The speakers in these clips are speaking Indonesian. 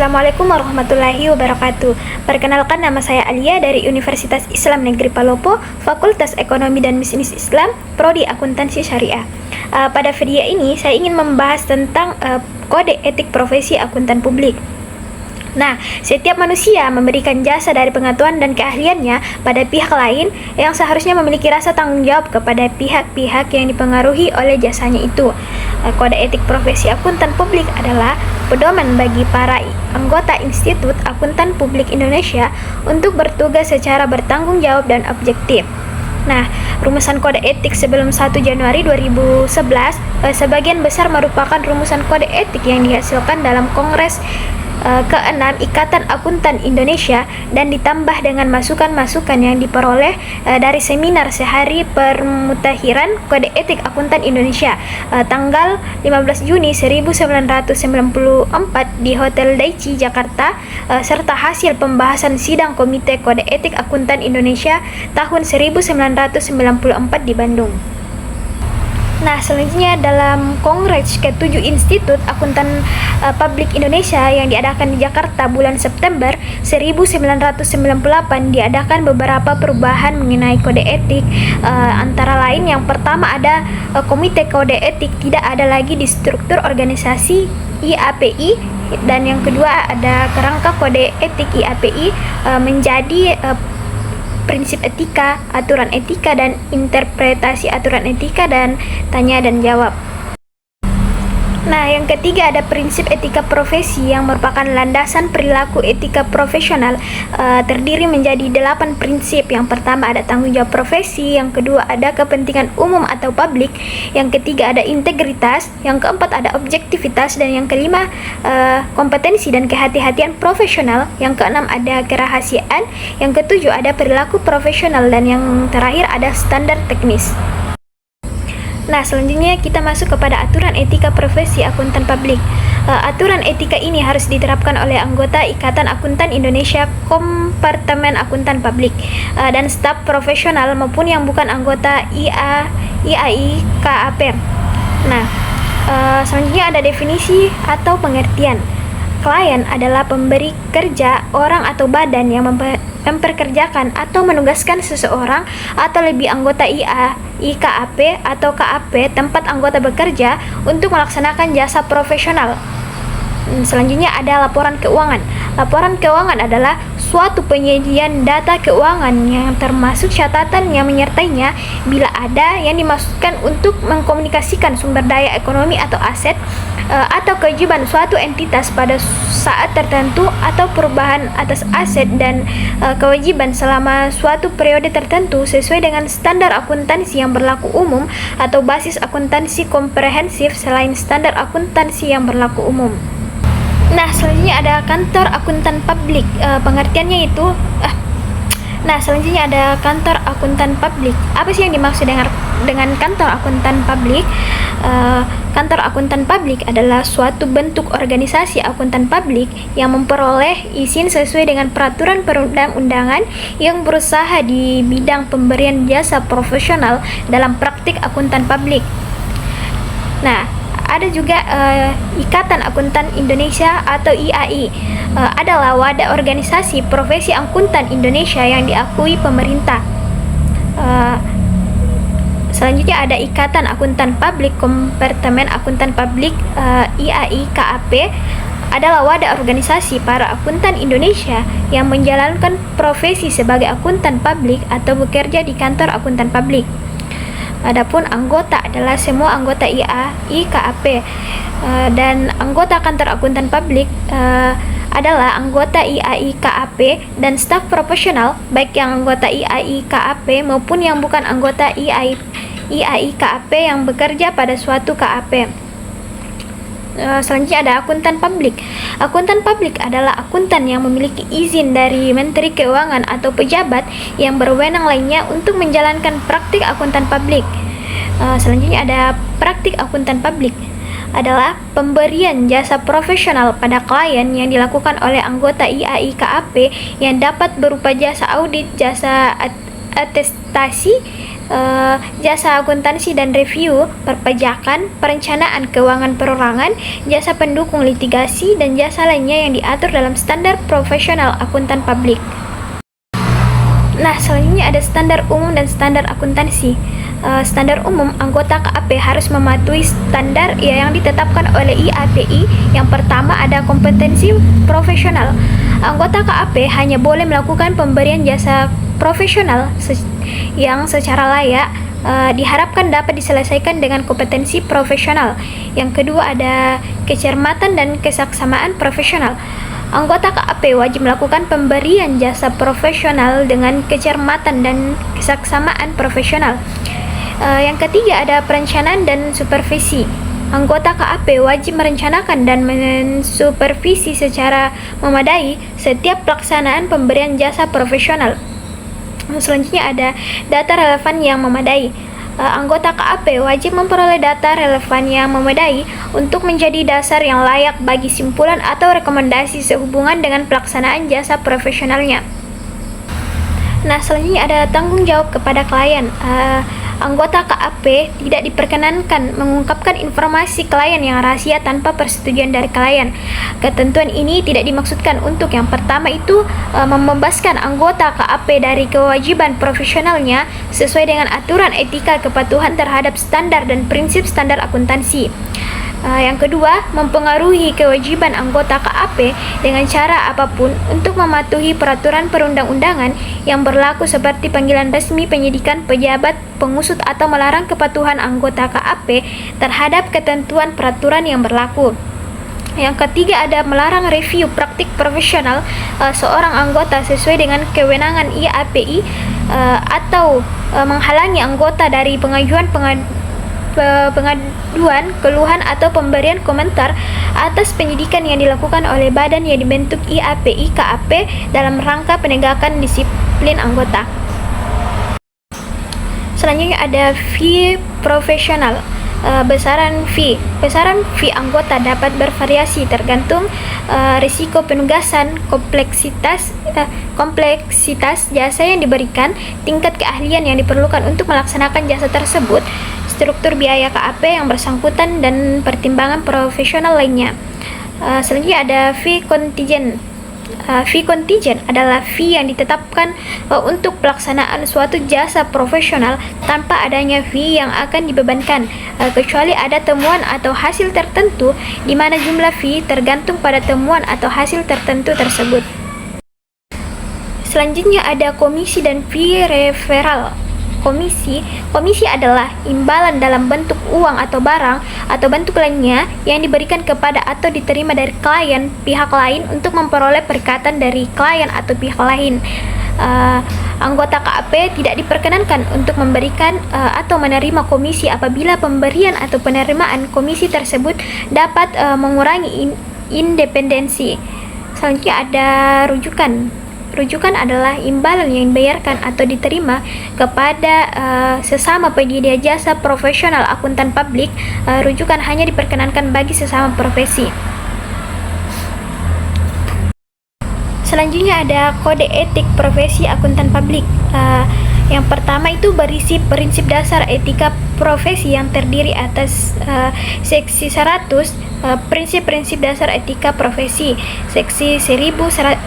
Assalamualaikum warahmatullahi wabarakatuh. Perkenalkan, nama saya Alia dari Universitas Islam Negeri Palopo, Fakultas Ekonomi dan Bisnis Islam, Prodi Akuntansi Syariah. Pada video ini saya ingin membahas tentang kode etik profesi akuntan publik. Nah, setiap manusia memberikan jasa dari pengetahuan dan keahliannya pada pihak lain yang seharusnya memiliki rasa tanggung jawab kepada pihak-pihak yang dipengaruhi oleh jasanya itu. Kode etik profesi akuntan publik adalah pedoman bagi para anggota Institut Akuntan Publik Indonesia untuk bertugas secara bertanggung jawab dan objektif. Nah, rumusan kode etik sebelum 1 Januari 2011 sebagian besar merupakan rumusan kode etik yang dihasilkan dalam Kongres ke-6 Ikatan Akuntan Indonesia dan ditambah dengan masukan-masukan yang diperoleh dari seminar sehari permutahiran Kode Etik Akuntan Indonesia tanggal 15 Juni 1994 di Hotel Daichi, Jakarta, serta hasil pembahasan sidang Komite Kode Etik Akuntan Indonesia tahun 1994 di Bandung. Nah, selanjutnya dalam Kongres ke-7 Institut Akuntan Publik Indonesia yang diadakan di Jakarta bulan September 1998 diadakan beberapa perubahan mengenai kode etik, antara lain yang pertama ada Komite Kode Etik tidak ada lagi di struktur organisasi IAPI, dan yang kedua ada kerangka kode etik IAPI menjadi prinsip etika, aturan etika, dan interpretasi aturan etika dan tanya dan jawab. Nah, yang ketiga ada prinsip etika profesi yang merupakan landasan perilaku etika profesional, terdiri menjadi 8 prinsip. Yang pertama ada tanggung jawab profesi, yang kedua ada kepentingan umum atau publik, yang ketiga ada integritas, yang keempat ada objektivitas, dan yang kelima kompetensi dan kehati-hatian profesional, yang keenam ada kerahasiaan, yang ketujuh ada perilaku profesional, dan yang terakhir ada standar teknis. Nah, selanjutnya kita masuk kepada aturan etika profesi akuntan publik. Aturan etika ini harus diterapkan oleh anggota Ikatan Akuntan Indonesia, Kompartemen Akuntan Publik, dan staf profesional maupun yang bukan anggota IAI KAP. Nah, selanjutnya ada definisi atau pengertian. Klien adalah pemberi kerja, orang atau badan yang memperkerjakan atau menugaskan seseorang atau lebih anggota IKAP atau KAP tempat anggota bekerja untuk melaksanakan jasa profesional. Selanjutnya ada laporan keuangan. Laporan keuangan adalah suatu penyajian data keuangan yang termasuk catatan yang menyertainya bila ada yang dimaksudkan untuk mengkomunikasikan sumber daya ekonomi atau aset atau kewajiban suatu entitas pada saat tertentu atau perubahan atas aset dan kewajiban selama suatu periode tertentu sesuai dengan standar akuntansi yang berlaku umum atau basis akuntansi komprehensif selain standar akuntansi yang berlaku umum. Nah, selanjutnya ada kantor akuntan publik. Pengertiannya itu Nah, selanjutnya ada kantor akuntan publik. Apa sih yang dimaksud dengan kantor akuntan publik? Kantor akuntan publik adalah suatu bentuk organisasi akuntan publik yang memperoleh izin sesuai dengan peraturan perundang-undangan yang berusaha di bidang pemberian jasa profesional dalam praktik akuntan publik. Nah, ada juga Ikatan Akuntan Indonesia atau IAI, adalah wadah organisasi profesi akuntan Indonesia yang diakui pemerintah. Selanjutnya ada Ikatan Akuntan Publik, Kompartemen Akuntan Publik, IAI KAP, adalah wadah organisasi para akuntan Indonesia yang menjalankan profesi sebagai akuntan publik atau bekerja di kantor akuntan publik. Adapun anggota adalah semua anggota IAI KAP, dan anggota kantor akuntan publik adalah anggota IAI KAP dan staf profesional baik yang anggota IAI KAP maupun yang bukan anggota IAI KAP yang bekerja pada suatu KAP. Selanjutnya ada akuntan publik. Akuntan publik adalah akuntan yang memiliki izin dari Menteri Keuangan atau pejabat yang berwenang lainnya untuk menjalankan praktik akuntan publik. Selanjutnya ada praktik akuntan publik adalah pemberian jasa profesional pada klien yang dilakukan oleh anggota IAI KAP yang dapat berupa jasa audit, jasa atestasi, jasa akuntansi dan review, perpajakan, perencanaan keuangan perorangan, jasa pendukung litigasi, dan jasa lainnya yang diatur dalam standar profesional akuntan publik. Nah, selanjutnya ada standar umum dan standar akuntansi. Standar umum, anggota KAP harus mematuhi standar yang ditetapkan oleh IAPI. Yang pertama ada kompetensi profesional. Anggota KAP hanya boleh melakukan pemberian jasa profesional yang secara layak diharapkan dapat diselesaikan dengan kompetensi profesional. Yang kedua ada kecermatan dan kesaksamaan profesional. Anggota KAP wajib melakukan pemberian jasa profesional dengan kecermatan dan kesaksamaan profesional. Yang ketiga ada perencanaan dan supervisi. Anggota KAP wajib merencanakan dan mensupervisi secara memadai setiap pelaksanaan pemberian jasa profesional. Selanjutnya ada data relevan yang memadai. Anggota KAP wajib memperoleh data relevan yang memadai untuk menjadi dasar yang layak bagi simpulan atau rekomendasi sehubungan dengan pelaksanaan jasa profesionalnya. Nah, selanjutnya ada tanggung jawab kepada klien. Anggota KAP tidak diperkenankan mengungkapkan informasi klien yang rahasia tanpa persetujuan dari klien. Ketentuan ini tidak dimaksudkan untuk yang pertama itu membebaskan anggota KAP dari kewajiban profesionalnya sesuai dengan aturan etika kepatuhan terhadap standar dan prinsip standar akuntansi. Yang kedua, mempengaruhi kewajiban anggota KAP dengan cara apapun untuk mematuhi peraturan perundang-undangan yang berlaku seperti panggilan resmi penyidikan pejabat, pengusut atau melarang kepatuhan anggota KAP terhadap ketentuan peraturan yang berlaku. Yang ketiga ada melarang review praktik profesional seorang anggota sesuai dengan kewenangan IAPI atau menghalangi anggota dari pengajuan pengaduan, keluhan atau pemberian komentar atas penyidikan yang dilakukan oleh badan yang dibentuk IAPI KAP dalam rangka penegakan disiplin anggota. Selanjutnya ada fee profesional. Besaran fee anggota dapat bervariasi tergantung risiko penugasan, kompleksitas jasa yang diberikan, tingkat keahlian yang diperlukan untuk melaksanakan jasa tersebut, struktur biaya KAP yang bersangkutan, dan pertimbangan profesional lainnya. Selanjutnya ada fee kontijen. Fee kontijen adalah fee yang ditetapkan untuk pelaksanaan suatu jasa profesional tanpa adanya fee yang akan dibebankan, kecuali ada temuan atau hasil tertentu di mana jumlah fee tergantung pada temuan atau hasil tertentu tersebut. Selanjutnya ada komisi dan fee referral. Komisi adalah imbalan dalam bentuk uang atau barang atau bentuk lainnya yang diberikan kepada atau diterima dari klien pihak lain untuk memperoleh perkataan dari klien atau pihak lain. Anggota KAP tidak diperkenankan untuk memberikan atau menerima komisi apabila pemberian atau penerimaan komisi tersebut dapat mengurangi independensi. Selanjutnya ada rujukan. Rujukan adalah imbalan yang dibayarkan atau diterima kepada sesama penyedia jasa profesional akuntan publik. Rujukan hanya diperkenankan bagi sesama profesi. Selanjutnya ada kode etik profesi akuntan publik. Yang pertama itu berisi prinsip dasar etika profesi yang terdiri atas seksi 100 prinsip-prinsip dasar etika profesi, seksi 1110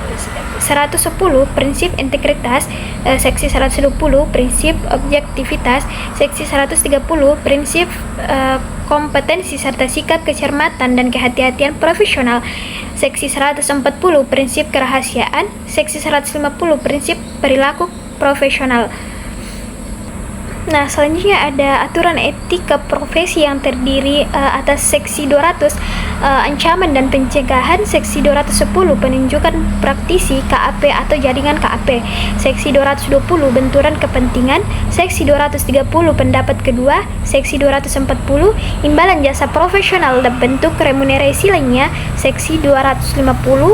prinsip integritas, seksi 120 prinsip objektivitas, seksi 130 prinsip kompetensi serta sikap kecermatan dan kehati-hatian profesional, seksi 140 prinsip kerahasiaan, seksi 150 prinsip perilaku profesional. Nah, selanjutnya ada aturan etika profesi yang terdiri atas seksi 200 ancaman dan pencegahan, seksi 210 penunjukan praktisi KAP atau jaringan KAP, seksi 220 benturan kepentingan, seksi 230 pendapat kedua, seksi 240 imbalan jasa profesional dan bentuk remunerasi lainnya, seksi 250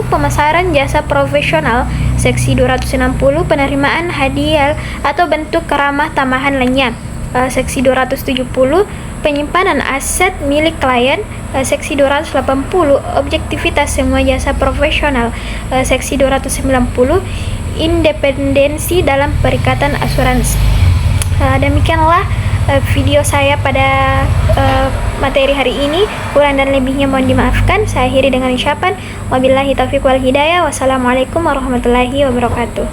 pemasaran jasa profesional, seksi 260 penerimaan hadiah atau bentuk keramah tamahan lainnya, seksi 270 penyimpanan aset milik klien, seksi 280 objektivitas semua jasa profesional, seksi 290 independensi dalam perikatan asuransi. Demikianlah video saya pada materi hari ini. Kurang dan lebihnya mohon dimaafkan. Saya akhiri dengan ucapan wabillahi taufiq wal hidayah. Wassalamualaikum warahmatullahi wabarakatuh.